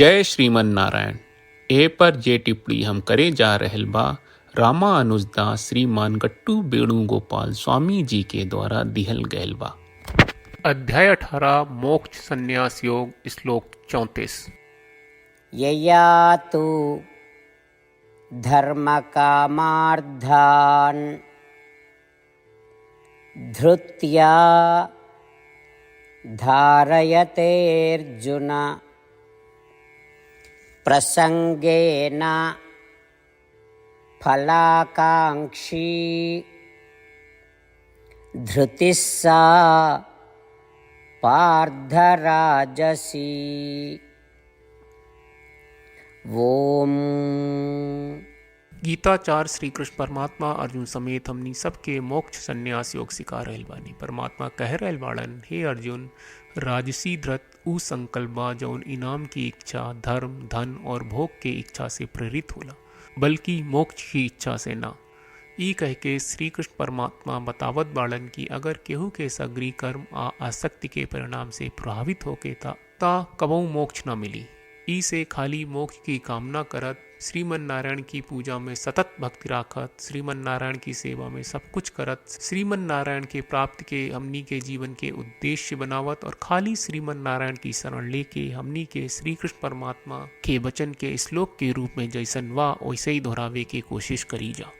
जय श्रीमन नारायण। ए पर जे टिप्पणी हम करे जा रहल बा रामानुजदास श्रीमान गट्टू वेणुगोपाल स्वामी जी के द्वारा दिहल गयल बा। अध्याय 18 मोक्ष संन्यास योग श्लोक 34। ययातु धर्म कामार्थान् धृत्या धारयतेऽर्जुन प्रसंगेन फलाकांक्षी धृतिः सा पार्थराजसी। ओम। गीताचार्य श्री कृष्ण परमात्मा अर्जुन समेत हमनी सबके मोक्ष संन्यास योग सिखा रहल बानी। परमात्मा कह रहल बाड़न, हे अर्जुन, राजसी धृत ऊ संकल्प बा जौन इनाम की इच्छा, धर्म, धन और भोग के इच्छा से प्रेरित होला, बल्कि मोक्ष की इच्छा से ना। ई कह के श्री कृष्ण परमात्मा बतावत बाड़न कि अगर केहू के सगरी कर्म आ आसक्ति के परिणाम से प्रभावित होके ता कबहू मोक्ष न मिली। ई से खाली मोक्ष की कामना करत, श्रीमन नारायण की पूजा में सतत भक्ति राखत, श्रीमन नारायण की सेवा में सब कुछ करत, श्रीमन नारायण के प्राप्ति के हमनी के जीवन के उद्देश्य बनावत और खाली श्रीमन नारायण की शरण लेके हमनी के श्री कृष्ण परमात्मा के वचन के श्लोक के रूप में जैसन वा वैसे ही दोहरावे के कोशिश करी जा।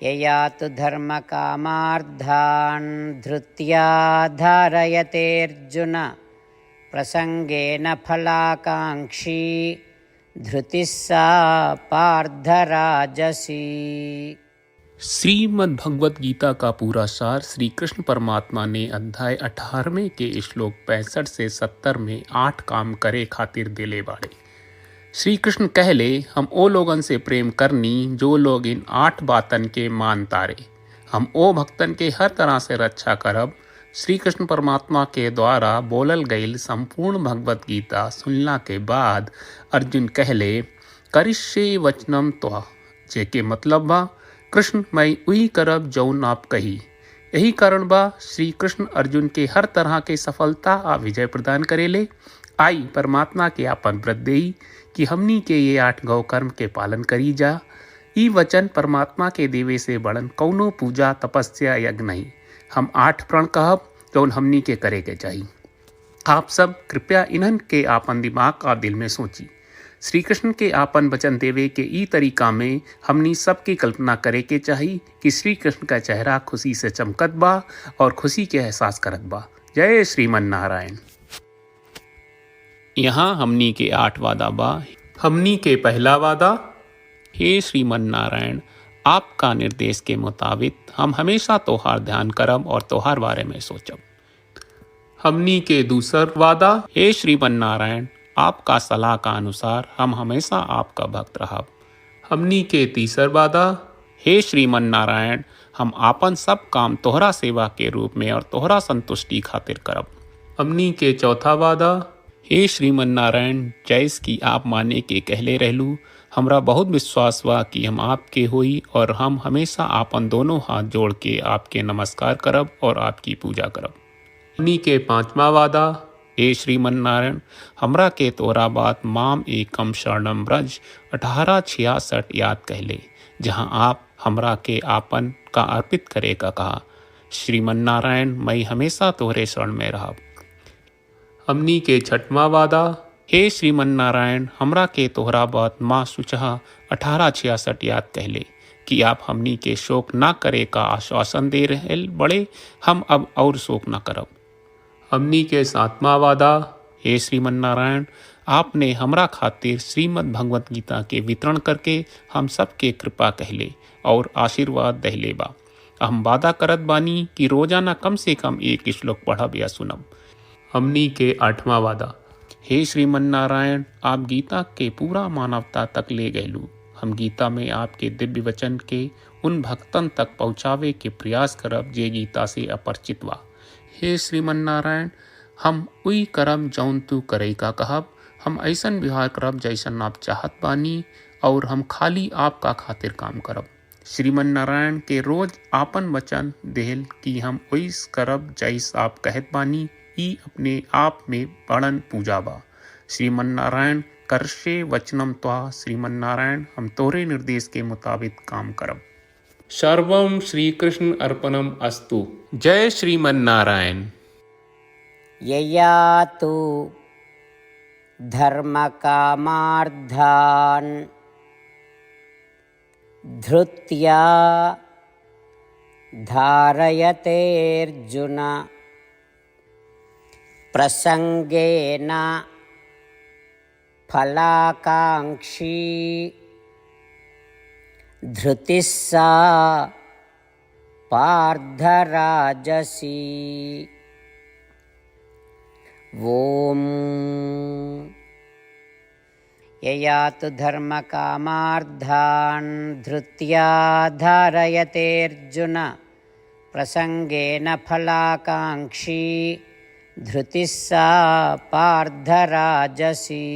ययातु धर्म कामार्थान् धृत्या धारयतेऽर्जुन प्रसंगेन फलाकांक्षी धृतिः सा पार्थराजसी। श्रीमद् भगवत गीता का पूरा सार श्री कृष्ण परमात्मा ने अध्याय 18वें के श्लोक 65 से 70 में 8 काम करे खातिर दिले बाड़े। श्री कृष्ण कहले, हम ओ लोगन से प्रेम करनी जो लोग इन 8 बातन के मान तारे। हम ओ भक्तन के हर तरह से रक्षा करब। श्री कृष्ण परमात्मा के द्वारा बोलल गईल संपूर्ण भगवत गीता सुनला के बाद अर्जुन कहले, करिष्ये वचनम त्वा, जेके मतलब बा, कृष्ण मैं उही करब जौन आप कही। यही कारण बा श्री कृष्ण अर्जुन के हर तरह के सफलता आ विजय प्रदान करेले। आई परमात्मा के आपन व्रत देई कि हमनी के ये 8 गौ कर्म के पालन करी जा। ई वचन परमात्मा के देवे से बड़न कौनो पूजा तपस्या यज्ञ नहीं। हम 8 प्रण कहब जौन हमनी के करे के चाहिए। आप सब कृपया इन्हन के आपन दिमाग और दिल में सोची। श्री कृष्ण के आपन वचन देवे के ई तरीका में हमनी सबकी कल्पना करे के चाहिए कि श्री कृष्ण का चेहरा खुशी से चमकत बा और खुशी के एहसास करत बा। जय श्रीमन नारायण। यहाँ हमनी के 8 वादा बा। हमनी के पहला वादा, हे श्रीमन नारायण, आपका निर्देश के मुताबिक हम हमेशा तोहार ध्यान करब और तोहार बारे में सोचब। हमनी के दूसर वादा, हे श्रीमन नारायण, आपका सलाह का अनुसार हम हमेशा आपका भक्त रहब। हमनी के तीसर वादा, हे श्रीमन नारायण, हम आपन सब काम तोहरा सेवा के रूप में और तोहरा संतुष्टि खातिर करब। हमनी के चौथा वादा, हे श्रीमन नारायण, जैस की आप माने के कहले रहलू, हमरा बहुत विश्वास बा कि हम आपके होई और हम हमेशा आपन दोनों हाथ जोड़ के आपके नमस्कार करब और आपकी पूजा करब। हमनी के 5वां वादा, हे श्रीमन नारायण, हमरा के तोरा बात माम एकम शरणम ब्रज 1866 याद कहले, जहाँ आप हमरा के आपन का अर्पित करे का कहा। श्रीमन नारायण, मैं हमेशा तोहरे शरण में रहब। हमनी के 6वां वादा, हे श्रीमन नारायण, हमरा के तोहरा बात माँ सुचहा 1866 याद कहले कि आप हमनी के शोक ना करे का आश्वासन दे रहे बड़े, हम अब और शोक ना करब। हमनी के 7वां वादा, हे श्रीमन नारायण, आपने हमरा खातिर श्रीमद् भगवत गीता के वितरण करके हम सबके कृपा कहले और आशीर्वाद दहले बा। हम वादा करत बानी कि रोजाना कम से कम 1 श्लोक पढ़ब या सुनब। हमनी के 8वां वादा, हे श्रीमन नारायण, आप गीता के पूरा मानवता तक ले गयलू। हम गीता में आपके दिव्य वचन के उन भक्तन तक पहुँचावे के प्रयास करब जे गीता से अपरिचित बा। हे श्रीमन नारायण, हम उई करब जौन तू करे का कहब। हम ऐसन व्यवहार करब जैसन आप चाहत बानी और हम खाली आपका खातिर काम करब। श्रीमन नारायण के रोज आपन वचन देहल कि हम ओइस करब जैस आप कहत बानी। ई अपने आप में बड़न पूजा बा। श्रीमन्नारायण करशे वचनम त्वा श्रीमन्नारायण हम तोरे निर्देश के मुताबिक काम करब। सर्वम श्री कृष्ण अर्पणम अस्तु। जय श्रीमन्नारायण। ययातु धर्मकामार्थान् धृत्या धारयतेऽर्जुन प्रसंगेन फलाकांक्षी धृतिः सा पार्थराजसी। ओम ययातु धर्मकामार्थान् धृत्या धारयतेऽर्जुन प्रसंगेन फलाकांक्षी धृतिः सा पार्थराजसी।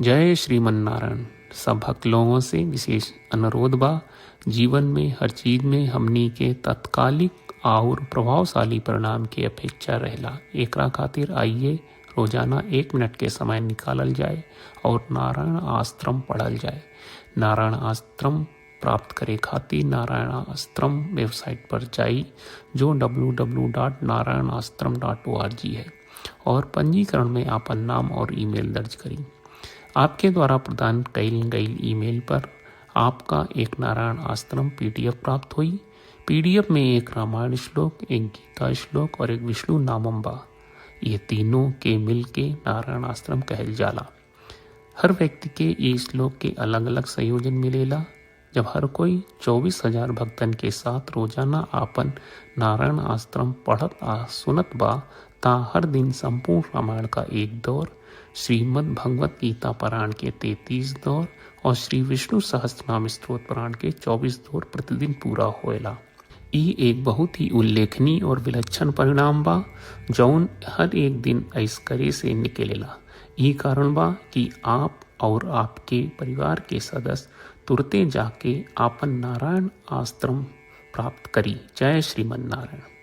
जय श्रीमन्नारायण। सब भक्त लोगों से विशेष अनुरोध बा, जीवन में हर चीज में हमनी के तत्कालिक और प्रभावशाली परिणाम की अपेक्षा रहेला। एकरा खातिर आइए रोजाना 1 मिनट के समय निकालल जाए और नारायण आश्रम पढ़ल जाए। नारायण आश्रम प्राप्त करे खातिर नारायण आश्रम वेबसाइट पर जाई, जो www.narayanashram.org है, और पंजीकरण में आपन नाम और ईमेल दर्ज करी। आपके द्वारा प्रदान कईल गई ईमेल पर आपका एक नारायण आश्रम PDF प्राप्त हुई। PDF में एक रामायण श्लोक, एक गीता श्लोक और एक विष्णु नामम बा। ये तीनों के मिल के नारायण आश्रम कहल जाला। हर व्यक्ति के ये श्लोक के अलग अलग संयोजन मिलेला। जब हर कोई 24,000 भक्तन के साथ रोजाना आपन नारायण आश्रम पढ़त आ सुनत बा, ता हर दिन संपूर्ण रामायण का 1 दौर, श्रीमद् भगवत गीता पारायण के 33 दौर और श्री विष्णु सहस्त्रनाम स्तोत्र पारायण के 24 दौर प्रतिदिन पूरा होएला। ई एक बहुत ही उल्लेखनीय और विलक्षण परिणाम बा, जौन हर एक दिन ऐस करे से निकलेला। ई कारण बा कि आप और आपके परिवार के सदस्य तुरते जाके आपन नारायण आश्रम प्राप्त करी। जय श्रीमन्नारायण।